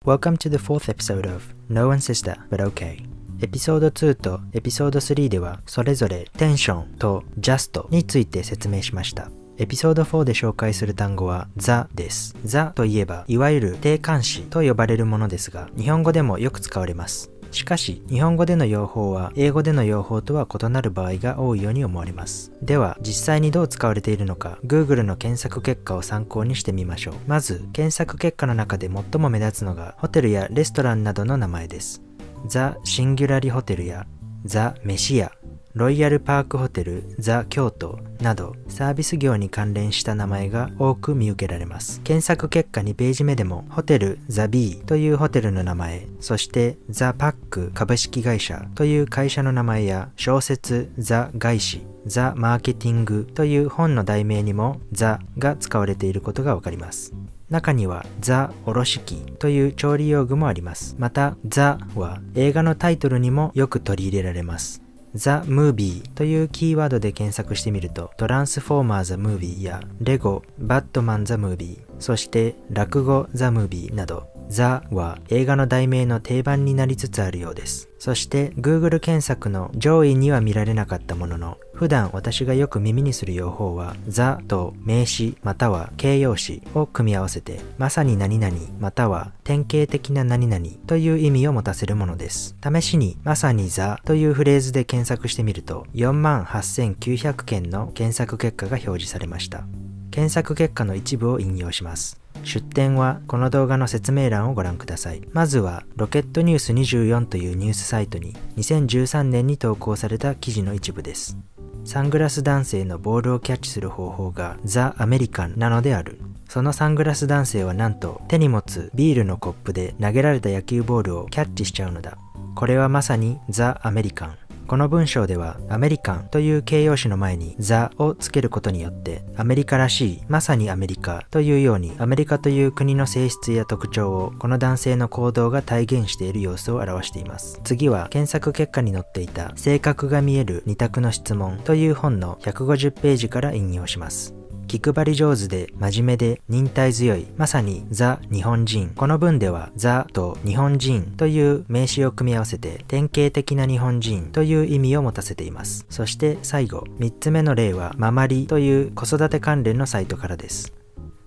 Welcome to the fourth episode of No One Sister But OK。 エピソード2とエピソード3ではそれぞれテンションと just について説明しました。エピソード4で紹介する単語は the です。 the といえばいわゆる定冠詞と呼ばれるものですが、日本語でもよく使われます。しかし日本語での用法は英語での用法とは異なる場合が多いように思われます。では実際にどう使われているのか Google の検索結果を参考にしてみましょう。まず検索結果の中で最も目立つのがホテルやレストランなどの名前です。ザ・シンギュラリホテルやザ・メシア、ロイヤルパークホテル、ザ・京都などサービス業に関連した名前が多く見受けられます。検索結果2ページ目でもホテルザ・ビーというホテルの名前、そしてザ・パック株式会社という会社の名前や小説ザ・外資、ザ・マーケティングという本の題名にもザが使われていることがわかります。中にはザ・おろし器という調理用具もあります。またザは映画のタイトルにもよく取り入れられます。ザ・ムービーというキーワードで検索してみるとトランスフォーマー・ザ・ムービーやレゴ・バットマン・ザ・ムービー、そして落語・ザ・ムービーなどザは映画の題名の定番になりつつあるようです。そして Google 検索の上位には見られなかったものの、普段私がよく耳にする用法はザと名詞または形容詞を組み合わせてまさに何々または典型的な何々という意味を持たせるものです。試しにまさにザというフレーズで検索してみると 48,900 件の検索結果が表示されました。検索結果の一部を引用します。出典はこの動画の説明欄をご覧ください。まずはロケットニュース24というニュースサイトに2013年に投稿された記事の一部です。サングラス男性のボールをキャッチする方法がザ・アメリカンなのである。そのサングラス男性はなんと手に持つビールのコップで投げられた野球ボールをキャッチしちゃうのだ。これはまさにザ・アメリカン。この文章ではアメリカンという形容詞の前にザをつけることによってアメリカらしい、まさにアメリカというようにアメリカという国の性質や特徴をこの男性の行動が体現している様子を表しています。次は検索結果に載っていた性格が見える2択の質問という本の150ページから引用します。気配り上手で真面目で忍耐強い、まさにザ・日本人。この文ではザと日本人という名詞を組み合わせて典型的な日本人という意味を持たせています。そして最後3つ目の例はママリという子育て関連のサイトからです。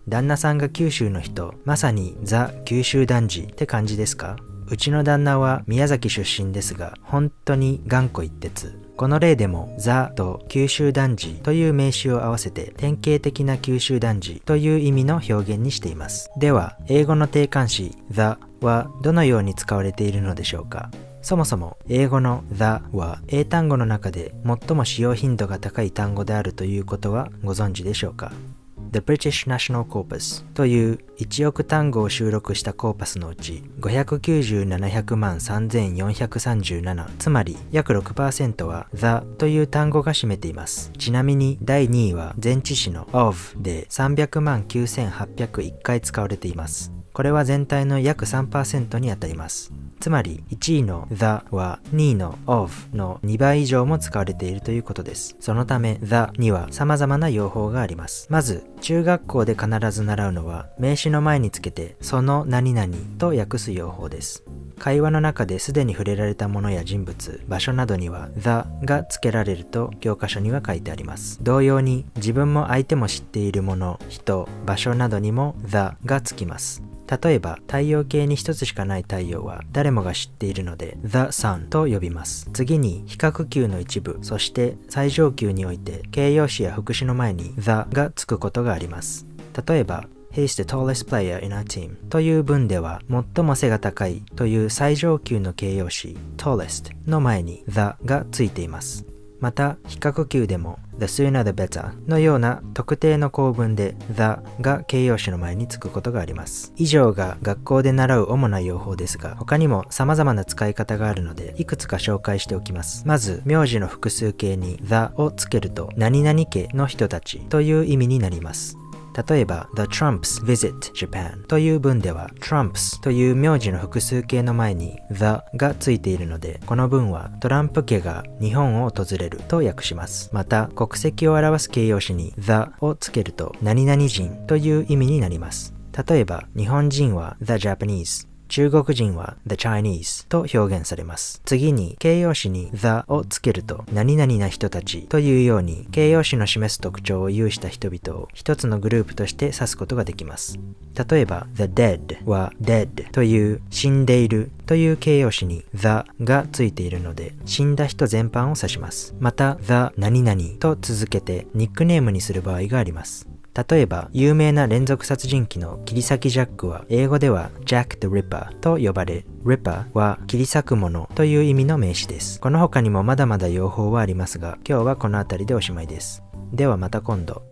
旦那さんが九州の人、まさにザ・九州男児って感じですか？うちの旦那は宮崎出身ですが本当に頑固一徹。この例でもザと九州男児という名詞を合わせて典型的な九州男児という意味の表現にしています。では英語の定冠詞 the はどのように使われているのでしょうか。そもそも英語の the は英単語の中で最も使用頻度が高い単語であるということはご存知でしょうか。The British National Corpus という1億単語を収録したコーパスのうち597万3437、つまり約 6% は the という単語が占めています。ちなみに第2位は前置詞の of で300万9801回使われています。これは全体の約 3% にあたります。つまり1位の the は2位の of の2倍以上も使われているということです。そのため the には様々な用法があります。まず中学校で必ず習うのは名詞の前につけてその何々と訳す用法です。会話の中ですでに触れられたものや人物、場所などには the がつけられると教科書には書いてあります。同様に自分も相手も知っているもの、人、場所などにも the がつきます。例えば太陽系に一つしかない太陽は誰もが知っているので The Sun と呼びます。次に比較級の一部、そして最上級において形容詞や副詞の前に The がつくことがあります。例えばHe's the tallest player in our team という文では最も背が高いという最上級の形容詞 tallest の前に the がついています。また比較級でも the sooner the better のような特定の構文で the が形容詞の前につくことがあります。以上が学校で習う主な用法ですが、他にも様々な使い方があるのでいくつか紹介しておきます。まず名字の複数形に the をつけると何々家の人たちという意味になります。例えば The Trumps visit Japan という文では Trumps という名字の複数形の前に the がついているので、この文はトランプ家が日本を訪れると訳します。また国籍を表す形容詞に the をつけると何々人という意味になります。例えば日本人は The Japanese、中国人は the Chinese と表現されます。次に形容詞に the をつけると何々な人たちというように形容詞の示す特徴を有した人々を一つのグループとして指すことができます。例えば the dead は dead という死んでいるという形容詞に the がついているので死んだ人全般を指します。また the 何々と続けてニックネームにする場合があります。例えば有名な連続殺人鬼の切り裂きジャックは英語では Jack the Ripper と呼ばれ、Ripper は切り裂くものという意味の名詞です。この他にもまだまだ用法はありますが、今日はこの辺りでおしまいです。ではまた今度。